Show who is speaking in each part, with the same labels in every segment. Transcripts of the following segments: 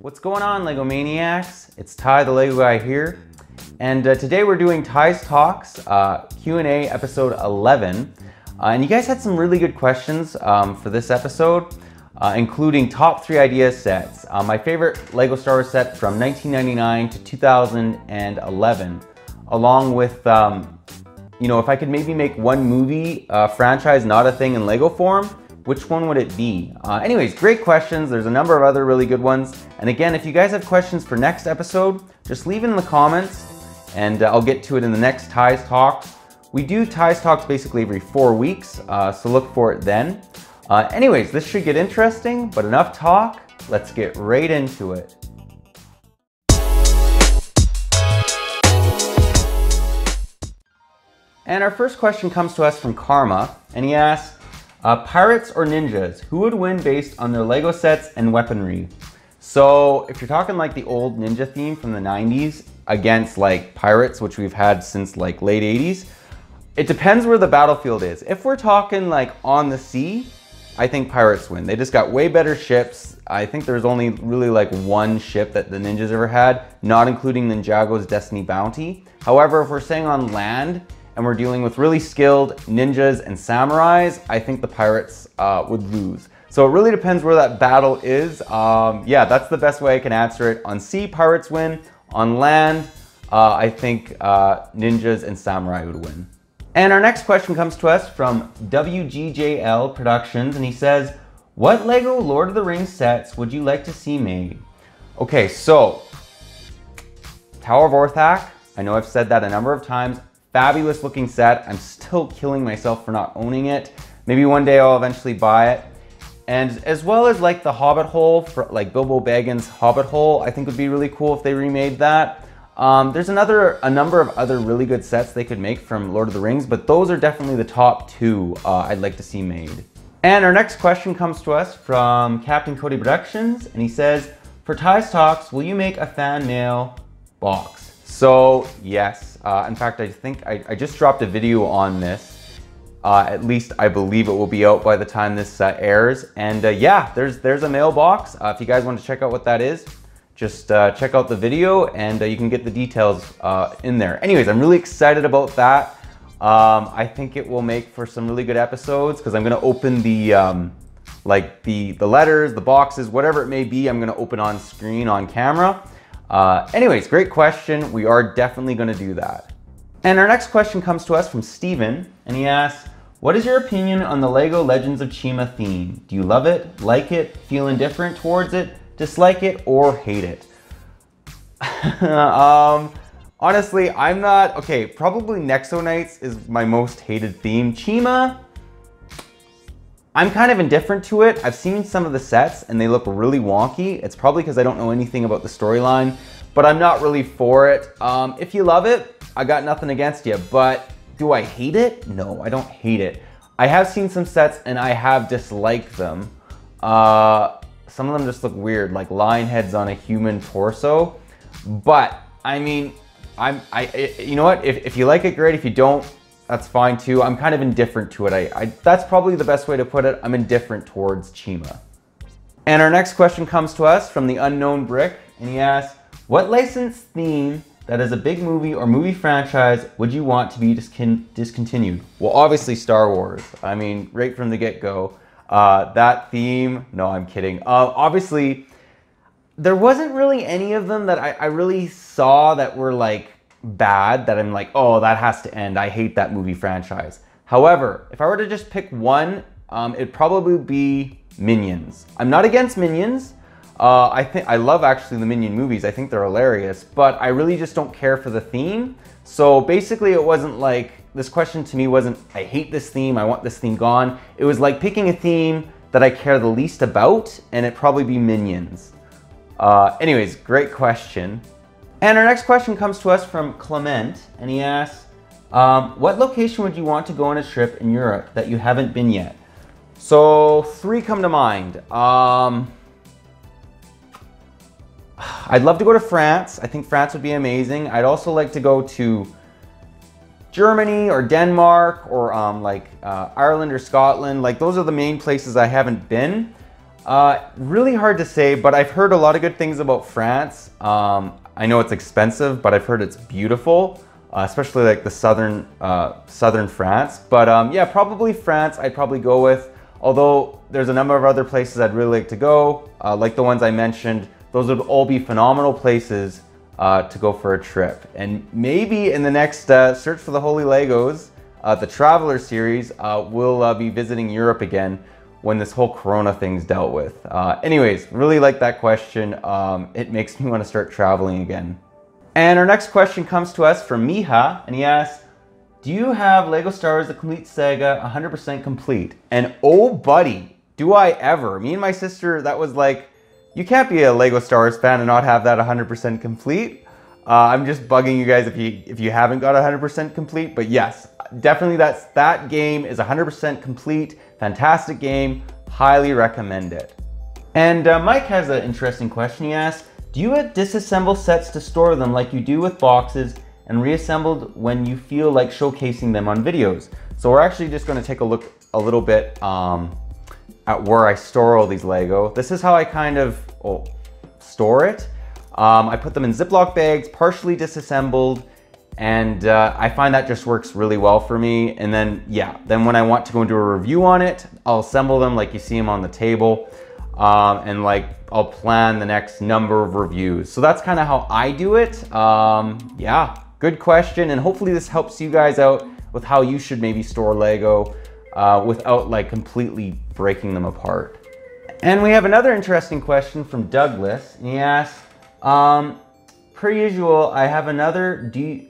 Speaker 1: What's going on, Lego Maniacs? It's Ty, the Lego guy here. And today we're doing Ty's Talks Q&A episode 11. And you guys had some really good questions for this episode, including top 3 idea sets. My favorite Lego Star Wars set from 1999 to 2011, along with, you know, if I could maybe make one movie franchise not a thing in Lego form, which one would it be? Anyways, great questions. There's a number of other really good ones. And again, if you guys have questions for next episode, just leave it in the comments and I'll get to it in the next Ty's Talks. We do Ty's Talks basically every 4 weeks, so look for it then. Anyways, this should get interesting, but enough talk. Let's get right into it. And our first question comes to us from Karma, and he asks, pirates or ninjas, who would win based on their Lego sets and weaponry? So if you're talking like the old ninja theme from the 90s against like pirates, which we've had since like late 80s, it depends where the battlefield is. If we're talking like on the sea, I think pirates win. They just got way better ships. I think there's only really like one ship that the ninjas ever had, not including Ninjago's Destiny Bounty. However, if we're saying on land, and we're dealing with really skilled ninjas and samurais, I think the pirates would lose. So it really depends where that battle is. Yeah, that's the best way I can answer it. On sea, pirates win. On land, I think ninjas and samurai would win. And our next question comes to us from WGJL Productions, and he says, what Lego Lord of the Rings sets would you like to see made? Okay, so Tower of Orthanc, I know I've said that a number of times. Fabulous looking set. I'm still killing myself for not owning it. Maybe one day I'll eventually buy it. And as well as like the Hobbit hole, for like Bilbo Baggins' Hobbit hole, I think would be really cool if they remade that. There's a number of other really good sets they could make from Lord of the Rings, but those are definitely the top 2 I'd like to see made. And our next question comes to us from Captain Cody Productions, and he says, for Ty's Talks, will you make a fan mail box? So yes, in fact, I think I just dropped a video on this. At least I believe it will be out by the time this airs. And yeah, there's a mailbox. If you guys want to check out what that is, just check out the video and you can get the details in there. Anyways, I'm really excited about that. I think it will make for some really good episodes because I'm gonna open the like the letters, the boxes, whatever it may be, I'm gonna open on screen on camera. Anyways, great question. We are definitely going to do that. And our next question comes to us from Steven, and he asks, what is your opinion on the Lego Legends of Chima theme? Do you love it, like it, feel indifferent towards it, dislike it, or hate it? Honestly, I'm not, okay, probably Nexo Knights is my most hated theme. Chima, I'm kind of indifferent to it. I've seen some of the sets and they look really wonky. It's probably because I don't know anything about the storyline, but I'm not really for it. If you love it, I got nothing against you, but do I hate it? No, I don't hate it. I have seen some sets and I have disliked them. Some of them just look weird, like lion heads on a human torso. But I mean, you know what? If you like it, great. If you don't, that's fine too. I'm kind of indifferent to it. That's probably the best way to put it. I'm indifferent towards Chima. And our next question comes to us from the Unknown Brick, and he asks, what licensed theme that is a big movie or movie franchise would you want to be discontinued? Well, obviously Star Wars. I mean, right from the get-go. That theme, no, I'm kidding. Obviously, there wasn't really any of them that I really saw that were like, bad that I'm like, oh, that has to end. I hate that movie franchise. However, if I were to just pick one, it'd probably be Minions. I'm not against Minions. I love actually the Minion movies. I think they're hilarious, but I really just don't care for the theme. So basically it wasn't like, this question to me wasn't, I hate this theme, I want this theme gone. It was like picking a theme that I care the least about, and it'd probably be Minions. Anyways, great question. And our next question comes to us from Clement, and he asks, what location would you want to go on a trip in Europe that you haven't been yet? So 3 come to mind. I'd love to go to France. I think France would be amazing. I'd also like to go to Germany or Denmark or Ireland or Scotland. Like those are the main places I haven't been. Really hard to say, but I've heard a lot of good things about France. I know it's expensive, but I've heard it's beautiful, especially like the southern France. But yeah, probably France I'd probably go with. Although there's a number of other places I'd really like to go, like the ones I mentioned. Those would all be phenomenal places to go for a trip. And maybe in the next Search for the Holy Legos, the Traveler series, we'll be visiting Europe again when this whole Corona thing's dealt with. Anyways, really like that question. It makes me want to start traveling again. And our next question comes to us from Miha, and he asks, do you have LEGO Star Wars The Complete Saga 100% complete? And oh buddy, do I ever. Me and my sister, that was like, you can't be a LEGO Star Wars fan and not have that 100% complete. I'm just bugging you guys if you haven't got 100% complete, but yes, definitely that game is 100% complete. Fantastic game, highly recommend it. And Mike has an interesting question. He asks, do you disassemble sets to store them like you do with boxes and reassembled when you feel like showcasing them on videos? So we're actually just going to take a look a little bit at where I store all these Lego. This is how I kind of store it. I put them in Ziploc bags, partially disassembled, and I find that just works really well for me. And then, yeah, then when I want to go and do a review on it, I'll assemble them like you see them on the table, and like I'll plan the next number of reviews. So that's kind of how I do it. Yeah, good question, and hopefully this helps you guys out with how you should maybe store Lego without like completely breaking them apart. And we have another interesting question from Douglas, and he asks, per usual, I have another. Do you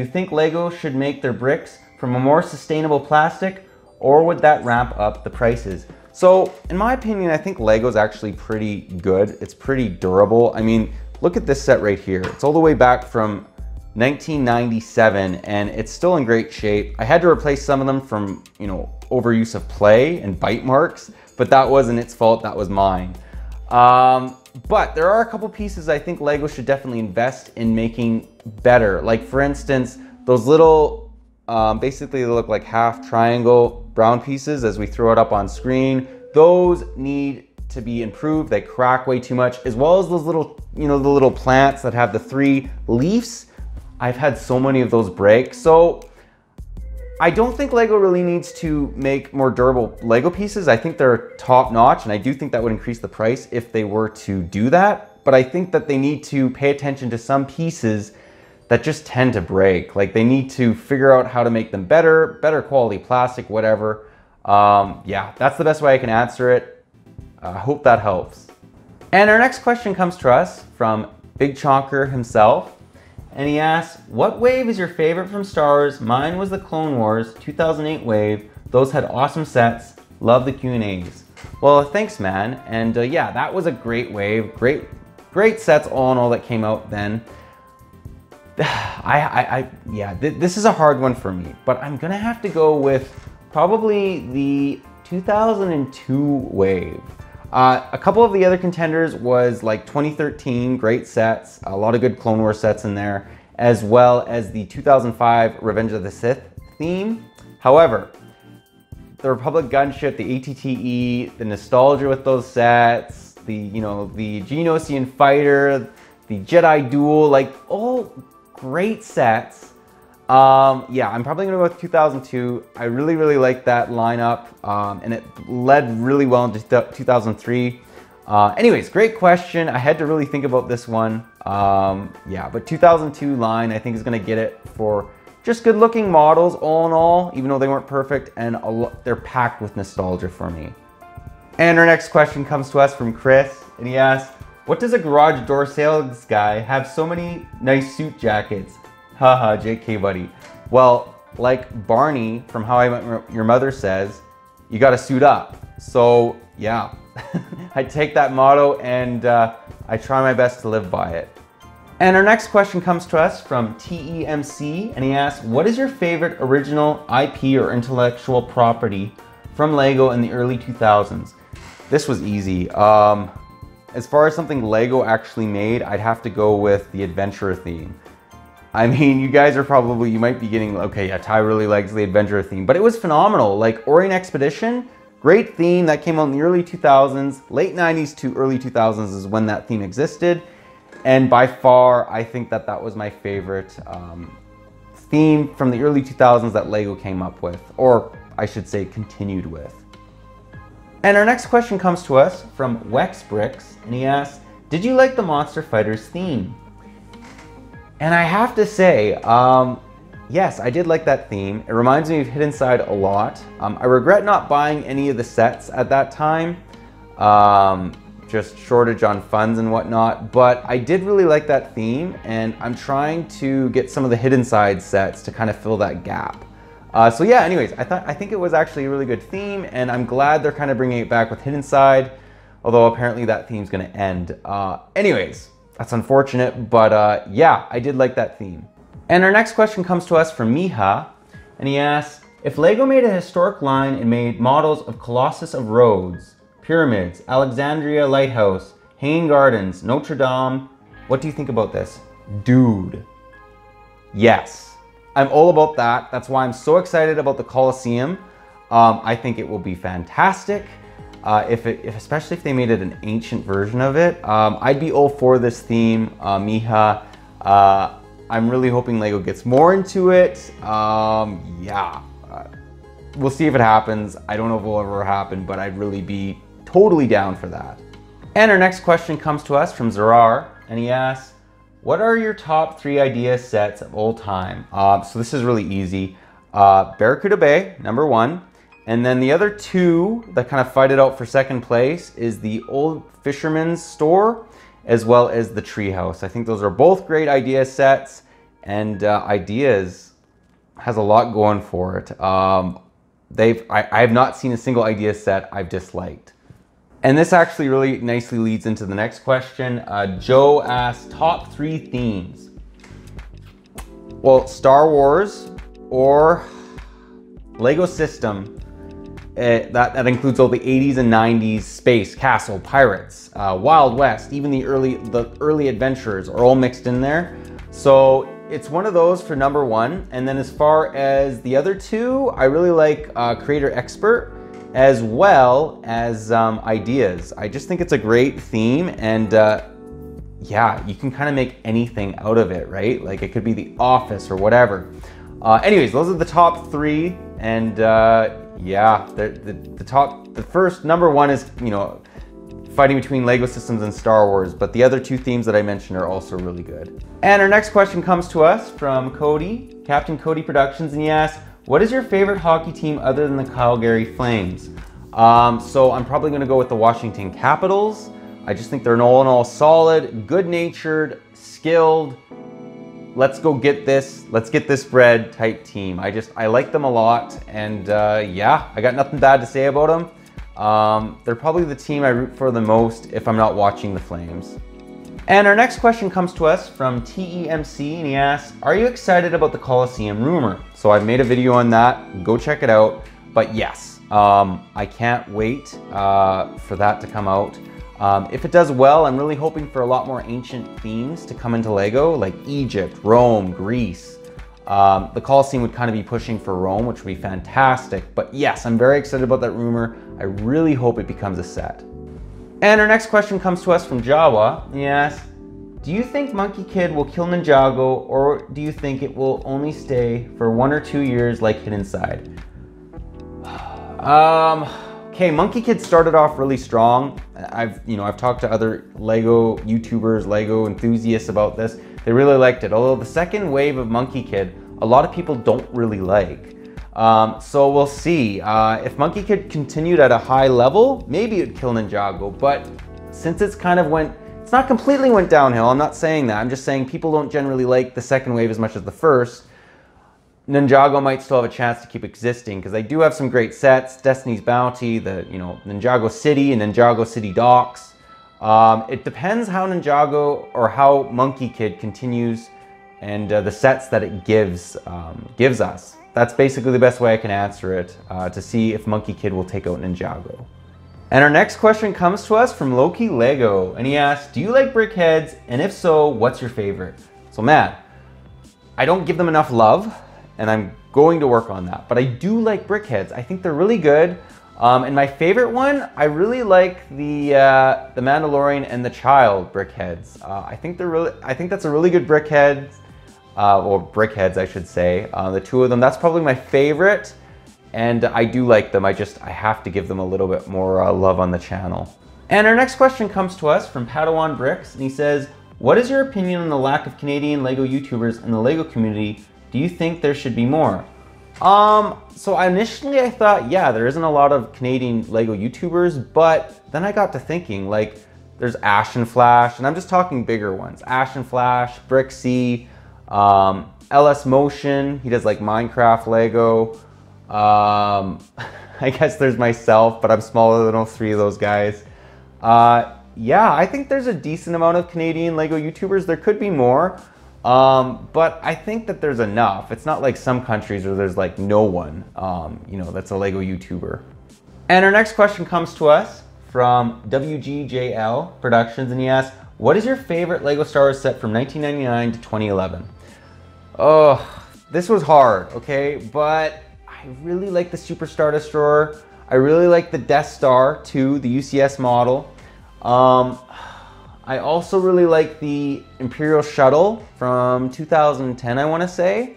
Speaker 1: think Lego should make their bricks from a more sustainable plastic, or would that ramp up the prices? So in my opinion, I think Lego's actually pretty good. It's pretty durable. I mean, look at this set right here. It's all the way back from 1997 and it's still in great shape. I had to replace some of them from, you know, overuse of play and bite marks, but that wasn't its fault, that was mine. But there are a couple pieces I think Lego should definitely invest in making better. Like for instance, those little, basically they look like half triangle brown pieces as we throw it up on screen. Those need to be improved. They crack way too much, as well as those little, you know, the little plants that have the 3 leaves. I've had so many of those break. So I don't think Lego really needs to make more durable Lego pieces. I think they're top notch, and I do think that would increase the price if they were to do that. But I think that they need to pay attention to some pieces that just tend to break. Like they need to figure out how to make them better quality plastic, whatever. Yeah, that's the best way I can answer it. I hope that helps. And our next question comes to us from Big Chonker himself. And he asks, what wave is your favorite from Star Wars? Mine was the Clone Wars 2008 wave. Those had awesome sets. Love the Q&As. Well, thanks, man. And yeah, that was a great wave. Great sets all in all that came out then. Yeah, this is a hard one for me, but I'm gonna have to go with probably the 2002 wave. A couple of the other contenders was like 2013, great sets, a lot of good Clone Wars sets in there, as well as the 2005 Revenge of the Sith theme. However, the Republic Gunship, the ATTE, the nostalgia with those sets, the, you know, the Geonosian Fighter, the Jedi Duel, like all great sets. Yeah, I'm probably gonna go with 2002. I really like that lineup, and it led really well into 2003. Anyways, great question. I had to really think about this one. Yeah, but 2002 line I think is gonna get it for just good looking models all in all, even though they weren't perfect, and they're packed with nostalgia for me. And our next question comes to us from Chris, and he asks, what does a garage door sales guy have so many nice suit jackets? Haha, JK buddy. Well, like Barney from How I Met Your Mother says, you gotta suit up. So yeah, I take that motto and I try my best to live by it. And our next question comes to us from TEMC, and he asks, what is your favorite original IP or intellectual property from Lego in the early 2000s? This was easy. As far as something Lego actually made, I'd have to go with the adventure theme. I mean, you guys are probably, you might be getting, okay, yeah, Ty really likes the adventure theme, but it was phenomenal. Like Orient Expedition, Great theme that came out in the early 2000s, late 90s to early 2000s is when that theme existed. And by far, I think that that was my favorite theme from the early 2000s that LEGO came up with, or I should say continued with. And our next question comes to us from Wex Bricks, and he asks, did you like the Monster Fighters theme? And I have to say, yes, I did like that theme. It reminds me of Hidden Side a lot. I regret not buying any of the sets at that time. Just shortage on funds and whatnot, but I did really like that theme, and I'm trying to get some of the Hidden Side sets to kind of fill that gap. So yeah, anyways, I think it was actually a really good theme, and I'm glad they're kind of bringing it back with Hidden Side, although apparently that theme's gonna end. Anyways, that's unfortunate, but yeah, I did like that theme. And our next question comes to us from Miha, and he asks, if LEGO made a historic line and made models of Colossus of Rhodes, Pyramids, Alexandria Lighthouse, Hanging Gardens, Notre Dame, what do you think about this? Dude, yes, I'm all about that. That's why I'm so excited about the Colosseum. I think it will be fantastic. Especially if they made it an ancient version of it. I'd be all for this theme, Miha. I'm really hoping LEGO gets more into it. Yeah, we'll see if it happens. I don't know if it will ever happen, but I'd really be totally down for that. And our next question comes to us from Zarar, and he asks, what are your top 3 idea sets of all time? So this is really easy. Barracuda Bay, number 1. And then the other 2 that kind of fight it out for second place is the Old Fisherman's Store, as well as the Treehouse. I think those are both great idea sets, and Ideas has a lot going for it. I have not seen a single idea set I've disliked. And this actually really nicely leads into the next question. Joe asked, top 3 themes. Well, Star Wars or LEGO system. That includes all the 80s and 90s, space, castle, pirates, Wild West, even the early adventurers are all mixed in there. So it's one of those for number 1. And then as far as the other 2, I really like Creator Expert, as well as Ideas. I just think it's a great theme, and yeah, you can kind of make anything out of it, right? Like it could be The Office or whatever. Anyways, those are the top 3, and yeah, the first number 1 is, you know, fighting between LEGO systems and Star Wars, but the other 2 themes that I mentioned are also really good. And our next question comes to us from Cody, Captain Cody Productions, and he asks, what is your favorite hockey team other than the Calgary Flames? So I'm probably gonna go with the Washington Capitals. I just think they're an all-in-all solid, good-natured, skilled, let's go get this, let's get this bread type team. I like them a lot, and yeah, I got nothing bad to say about them. They're probably the team I root for the most if I'm not watching the Flames. And our next question comes to us from TEMC, and he asks, are you excited about the Colosseum Rumor? So I've made a video on that, go check it out. But yes, I can't wait for that to come out. If it does well, I'm really hoping for a lot more ancient themes to come into LEGO, like Egypt, Rome, Greece. The Colosseum would kind of be pushing for Rome, which would be fantastic. But yes, I'm very excited about that rumor. I really hope it becomes a set. And our next question comes to us from Jawa. He asks, do you think Monkey Kid will kill Ninjago, or do you think it will only stay for 1 or 2 years like Hidden Side? Okay, Monkey Kid started off really strong. I've talked to other LEGO YouTubers, LEGO enthusiasts about this. They really liked it. Although the second wave of Monkey Kid, a lot of people don't really like. So we'll see. If Monkey Kid continued at a high level, maybe it'd kill Ninjago. But since it's not completely went downhill, I'm not saying that. I'm just saying people don't generally like the second wave as much as the first. Ninjago might still have a chance to keep existing because they do have some great sets. Destiny's Bounty, Ninjago City and Ninjago City Docks. It depends how Ninjago or how Monkey Kid continues and the sets that it gives us. That's basically the best way I can answer it, to see if Monkey Kid will take out Ninjago. And our next question comes to us from Loki Lego, and he asks, do you like Brickheadz? And if so, what's your favorite? So Matt, I don't give them enough love, and I'm going to work on that. But I do like Brickheadz. I think they're really good. And my favorite one, I really like the Mandalorian and the Child Brickheadz. I think that's a really good Brickheadz, or Brickheadz, I should say. The two of them, that's probably my favorite, and I do like them. I have to give them a little bit more love on the channel. And our next question comes to us from Padawan Bricks, and he says, "What is your opinion on the lack of Canadian LEGO YouTubers in the LEGO community? Do you think there should be more?" So initially I thought, yeah, there isn't a lot of Canadian LEGO YouTubers, but then I got to thinking, like, there's Ash and Flash, and I'm just talking bigger ones. Ash and Flash, Brixie, LS Motion, he does like Minecraft LEGO. I guess there's myself, but I'm smaller than all three of those guys. Yeah, I think there's a decent amount of Canadian LEGO YouTubers. There could be more. But I think that there's enough. It's not like some countries where there's like no one, you know, that's a LEGO YouTuber. And our next question comes to us from WGJL Productions, and he asks, "What is your favorite LEGO Star Wars set from 1999 to 2011? Oh, this was hard, okay? But I really like the Super Star Destroyer. I really like the Death Star too, the UCS model. I also really like the Imperial Shuttle from 2010, I want to say.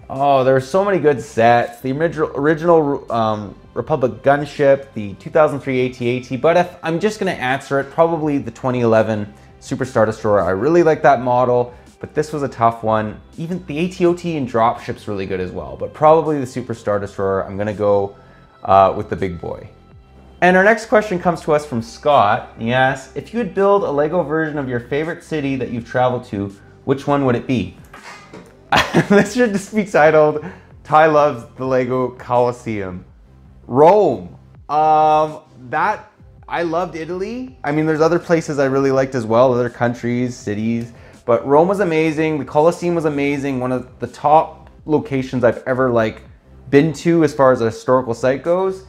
Speaker 1: Oh, there are so many good sets. The original Republic gunship, the 2003 AT-AT, but if I'm just going to answer it, probably the 2011 Super Star Destroyer. I really like that model, but this was a tough one. Even the AT-OT and dropship's really good as well, but probably the Super Star Destroyer. I'm going to go with the big boy. And our next question comes to us from Scott. He asks, "If you would build a LEGO version of your favorite city that you've traveled to, which one would it be?" This should just be titled, "Ty loves the LEGO Colosseum." Rome. I loved Italy. I mean, there's other places I really liked as well, other countries, cities, but Rome was amazing. The Colosseum was amazing. One of the top locations I've ever been to as far as a historical site goes.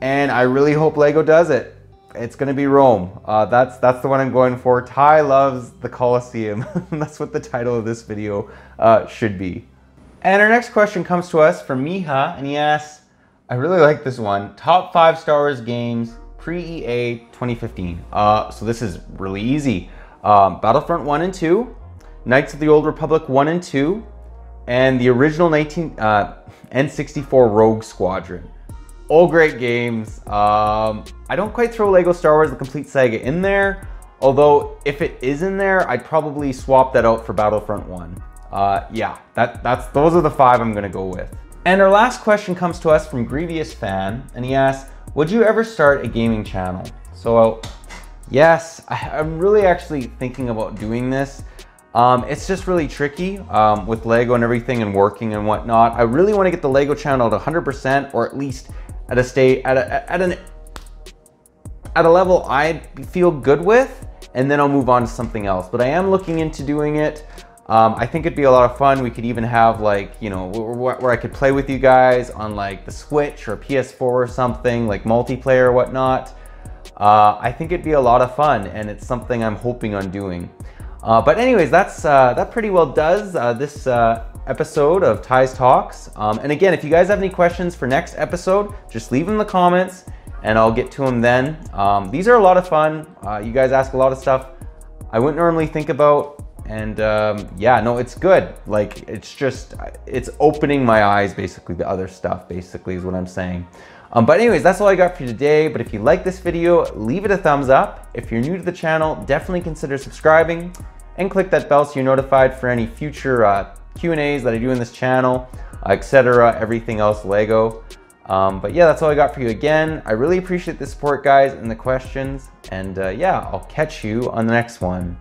Speaker 1: And I really hope LEGO does it. It's gonna be Rome. That's the one I'm going for. Ty loves the Colosseum. That's what the title of this video should be. And our next question comes to us from Miha, and he asks, I really like this one. Top 5 Star Wars games pre-EA 2015. So this is really easy. Battlefront 1 and 2, Knights of the Old Republic 1 and 2, and the original N64 Rogue Squadron. All great games. I don't quite throw LEGO Star Wars The Complete Saga in there, although if it is in there, I'd probably swap that out for Battlefront 1. Yeah, those are the 5 I'm gonna go with. And our last question comes to us from Grievous Fan, and he asks, would you ever start a gaming channel? So yes, I'm really actually thinking about doing this. It's just really tricky with LEGO and everything and working and whatnot. I really want to get the LEGO channel to 100%, or at least at a level I feel good with, and then I'll move on to something else. But I am looking into doing it. I think it'd be a lot of fun. We could even have where I could play with you guys on the Switch or PS4 or something, like multiplayer or whatnot. I think it'd be a lot of fun, and it's something I'm hoping on doing. But anyways, that pretty well does this episode of Ty's Talks. And again, if you guys have any questions for next episode, just leave them in the comments and I'll get to them then. These are a lot of fun. You guys ask a lot of stuff I wouldn't normally think about. And yeah, no, it's good. It's opening my eyes, basically, the other stuff, basically, is what I'm saying. But anyways, that's all I got for you today. But if you like this video, leave it a thumbs up. If you're new to the channel, definitely consider subscribing and click that bell so you're notified for any future Q&As that I do in this channel, etc., everything else LEGO. But yeah, that's all I got for you again. I really appreciate the support, guys, and the questions. And yeah, I'll catch you on the next one.